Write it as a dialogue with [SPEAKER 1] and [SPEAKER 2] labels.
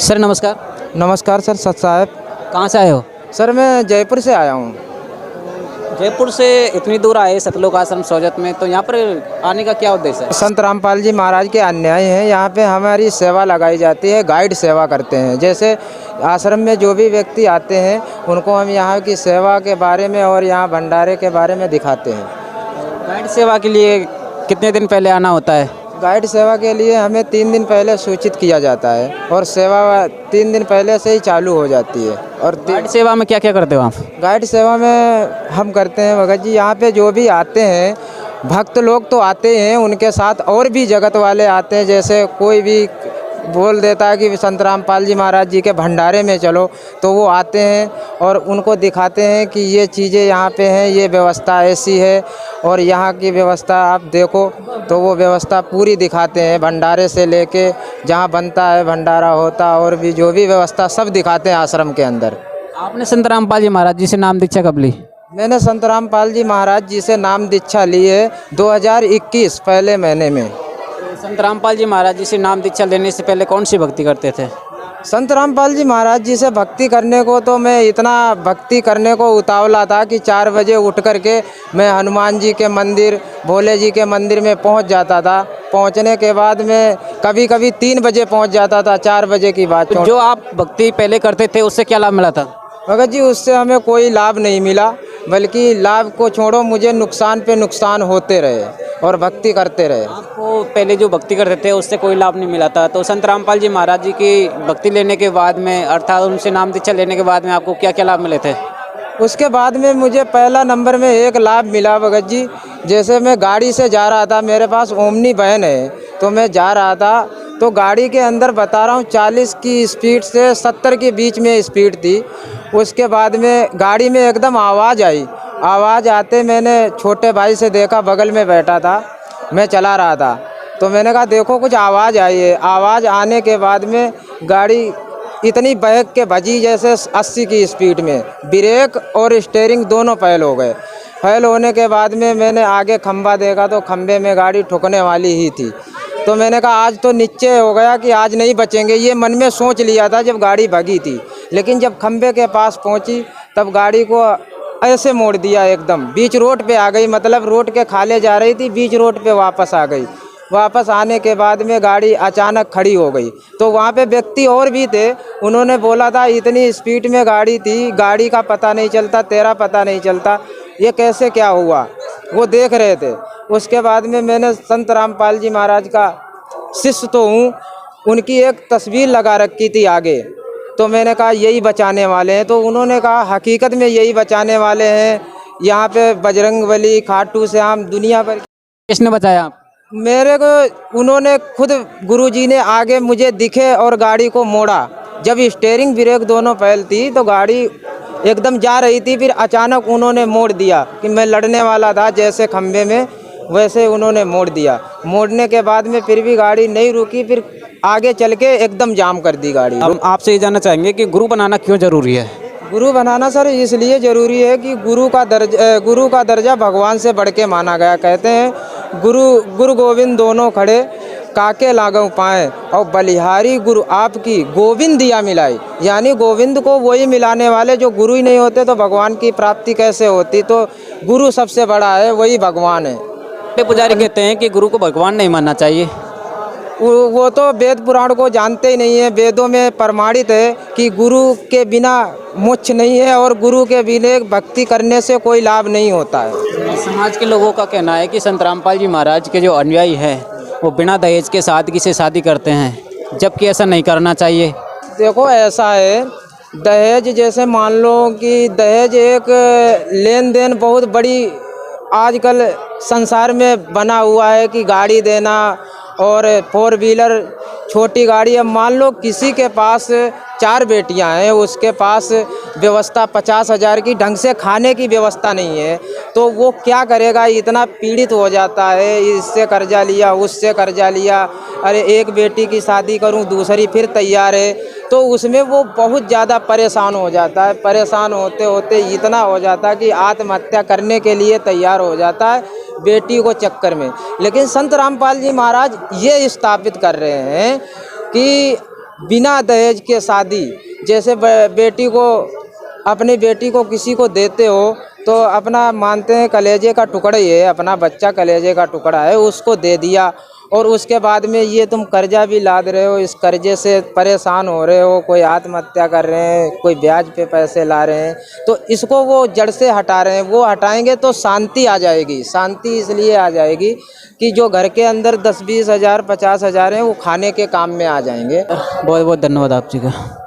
[SPEAKER 1] Sir नमस्कार।
[SPEAKER 2] नमस्कार sir, सत साहब।
[SPEAKER 1] कहाँ से आए हो?
[SPEAKER 2] सर मैं जयपुर से आया हूँ।
[SPEAKER 1] जयपुर से इतनी दूर आए सतलोक आश्रम सोजत में, तो यहाँ पर आने का क्या उद्देश्य है?
[SPEAKER 2] संत रामपाल जी महाराज के अन्याय हैं, यहाँ पे हमारी सेवा लगाई जाती है, गाइड सेवा करते हैं। जैसे आश्रम में जो भी व्यक्ति आते हैं उनको हम यहाँ की सेवा के बारे में और यहाँ भंडारे के बारे में दिखाते हैं।
[SPEAKER 1] गाइड सेवा के लिए कितने दिन पहले आना होता है?
[SPEAKER 2] गाइड सेवा के लिए हमें 3 दिन पहले सूचित किया जाता है और सेवा 3 दिन पहले से ही चालू हो जाती है। और
[SPEAKER 1] गाइड सेवा में क्या क्या करते हो आप?
[SPEAKER 2] गाइड सेवा में हम करते हैं भगत जी, यहाँ पे जो भी आते हैं भक्त लोग तो आते हैं, उनके साथ और भी जगत वाले आते हैं। जैसे कोई भी बोल देता है कि संत रामपाल जी महाराज जी के भंडारे में चलो, तो वो आते हैं और उनको दिखाते हैं कि ये चीज़ें यहाँ पे हैं, ये व्यवस्था ऐसी है और यहाँ की व्यवस्था आप देखो। तो वो व्यवस्था पूरी दिखाते हैं, भंडारे से लेके जहाँ बनता है भंडारा होता और भी जो भी व्यवस्था सब दिखाते हैं आश्रम के अंदर।
[SPEAKER 1] आपने संत रामपाल जी महाराज जी से नाम दीक्षा कब ली?
[SPEAKER 2] मैंने संत रामपाल जी महाराज जी से नाम दीक्षा ली है 2021 पहले महीने में।
[SPEAKER 1] संत रामपाल जी महाराज जी से नाम दीक्षा लेने से पहले कौन सी भक्ति करते थे?
[SPEAKER 2] संत रामपाल जी महाराज जी से भक्ति करने को तो मैं इतना भक्ति करने को उतावला था कि 4 बजे उठ करके मैं हनुमान जी के मंदिर, भोले जी के मंदिर में पहुंच जाता था। पहुंचने के बाद में कभी कभी 3 बजे पहुंच जाता था, 4 बजे की बात।
[SPEAKER 1] जो आप भक्ति पहले करते थे उससे क्या लाभ मिला था?
[SPEAKER 2] भगत जी उससे हमें कोई लाभ नहीं मिला, बल्कि लाभ को छोड़ो मुझे नुकसान पे नुकसान होते रहे और भक्ति करते रहे।
[SPEAKER 1] आपको पहले जो भक्ति करते थे उससे कोई लाभ नहीं मिला था, तो संत रामपाल जी महाराज जी की भक्ति लेने के बाद में अर्थात उनसे नाम दीक्षा लेने के बाद में आपको क्या क्या लाभ मिले थे?
[SPEAKER 2] उसके बाद में मुझे पहला नंबर में एक लाभ मिला भगत जी। जैसे मैं गाड़ी से जा रहा था, मेरे पास ओमनी वैन है, तो मैं जा रहा था तो गाड़ी के अंदर बता रहा हूँ 40 की स्पीड से 70 के बीच में स्पीड थी। उसके बाद में गाड़ी में एकदम आवाज़ आई। आवाज़ आते मैंने छोटे भाई से देखा, बगल में बैठा था, मैं चला रहा था, तो मैंने कहा देखो कुछ आवाज़ आई है। आवाज़ आने के बाद में गाड़ी इतनी बहक के भजी जैसे 80 की स्पीड में, ब्रेक और स्टीयरिंग दोनों फेल हो गए। फेल होने के बाद में मैंने आगे खंबा देखा तो खंबे में गाड़ी ठुकने वाली ही थी। तो मैंने कहा आज तो नीचे हो गया कि आज नहीं बचेंगे, ये मन में सोच लिया था जब गाड़ी भगी थी। लेकिन जब खंबे के पास पहुंची तब गाड़ी को ऐसे मोड़ दिया, एकदम बीच रोड पे आ गई। मतलब रोड के खाले जा रही थी, बीच रोड पे वापस आ गई। वापस आने के बाद में गाड़ी अचानक खड़ी हो गई। तो वहाँ पे व्यक्ति और भी थे, उन्होंने बोला था इतनी स्पीड में गाड़ी थी, गाड़ी का पता नहीं चलता, तेरा पता नहीं चलता, ये कैसे क्या हुआ, वो देख रहे थे। उसके बाद में मैंने संत रामपाल जी महाराज का शिष्य तो हूँ, उनकी एक तस्वीर लगा रखी थी आगे, तो मैंने कहा यही बचाने वाले हैं। तो उन्होंने कहा हकीकत में यही बचाने वाले हैं। यहाँ पे बजरंगबली, खाटू श्याम, दुनिया भर।
[SPEAKER 1] किसने बचाया आप?
[SPEAKER 2] मेरे को उन्होंने खुद, गुरुजी ने आगे मुझे दिखे और गाड़ी को मोड़ा। जब स्टीयरिंग ब्रेक दोनों फेल थी तो गाड़ी एकदम जा रही थी, फिर अचानक उन्होंने मोड़ दिया कि मैं लड़ने वाला था जैसे खंबे में, वैसे उन्होंने मोड़ दिया। मोड़ने के बाद में फिर भी गाड़ी नहीं रुकी, फिर आगे चल के एकदम जाम कर दी गाड़ी।
[SPEAKER 1] हम आपसे ये जानना चाहेंगे कि गुरु बनाना क्यों जरूरी है?
[SPEAKER 2] गुरु बनाना सर इसलिए ज़रूरी है कि गुरु का दर्जा भगवान से बढ़ के माना गया। कहते हैं गुरु गोविंद दोनों खड़े, काके लागू पाएँ और बलिहारी गुरु आपकी गोविंद दिया मिलाई। यानी गोविंद को वही मिलाने वाले, जो गुरु ही नहीं होते तो भगवान की प्राप्ति कैसे होती। तो गुरु सबसे बड़ा है, वही भगवान है।
[SPEAKER 1] पुजारी कहते हैं कि गुरु को भगवान नहीं मानना चाहिए।
[SPEAKER 2] वो तो वेद पुराण को जानते ही नहीं है। वेदों में प्रमाणित है कि गुरु के बिना मोक्ष नहीं है और गुरु के बिना भक्ति करने से कोई लाभ नहीं होता है।
[SPEAKER 1] समाज के लोगों का कहना है कि संत रामपाल जी महाराज के जो अनुयायी हैं वो बिना दहेज के सादगी से शादी करते हैं, जबकि ऐसा नहीं करना चाहिए।
[SPEAKER 2] देखो ऐसा है, दहेज जैसे मान लो कि दहेज एक लेन देन बहुत बड़ी आजकल संसार में बना हुआ है कि गाड़ी देना और 4 व्हीलर, छोटी गाड़ी। अब मान लो किसी के पास 4 बेटियां हैं, उसके पास व्यवस्था 50,000 की, ढंग से खाने की व्यवस्था नहीं है, तो वो क्या करेगा, इतना पीड़ित हो जाता है। इससे कर्जा लिया, उससे कर्जा लिया, अरे एक बेटी की शादी करूं, दूसरी फिर तैयार है, तो उसमें वो बहुत ज़्यादा परेशान हो जाता है। परेशान होते होते इतना हो जाता है कि आत्महत्या करने के लिए तैयार हो जाता है बेटी को चक्कर में। लेकिन संत रामपाल जी महाराज ये स्थापित कर रहे हैं कि बिना दहेज के शादी, जैसे बेटी को, अपनी बेटी को किसी को देते हो तो अपना मानते हैं कलेजे का टुकड़ा ही है, अपना बच्चा कलेजे का टुकड़ा है, उसको दे दिया और उसके बाद में ये तुम कर्जा भी लाद रहे हो, इस कर्जे से परेशान हो रहे हो, कोई आत्महत्या कर रहे हैं, कोई ब्याज पे पैसे ला रहे हैं, तो इसको वो जड़ से हटा रहे हैं। वो हटाएंगे तो शांति आ जाएगी। शांति इसलिए आ जाएगी कि जो घर के अंदर 10-20 हज़ार 50 हज़ार हैं वो खाने के काम में आ जाएंगे।
[SPEAKER 1] बहुत बहुत धन्यवाद आप जी का।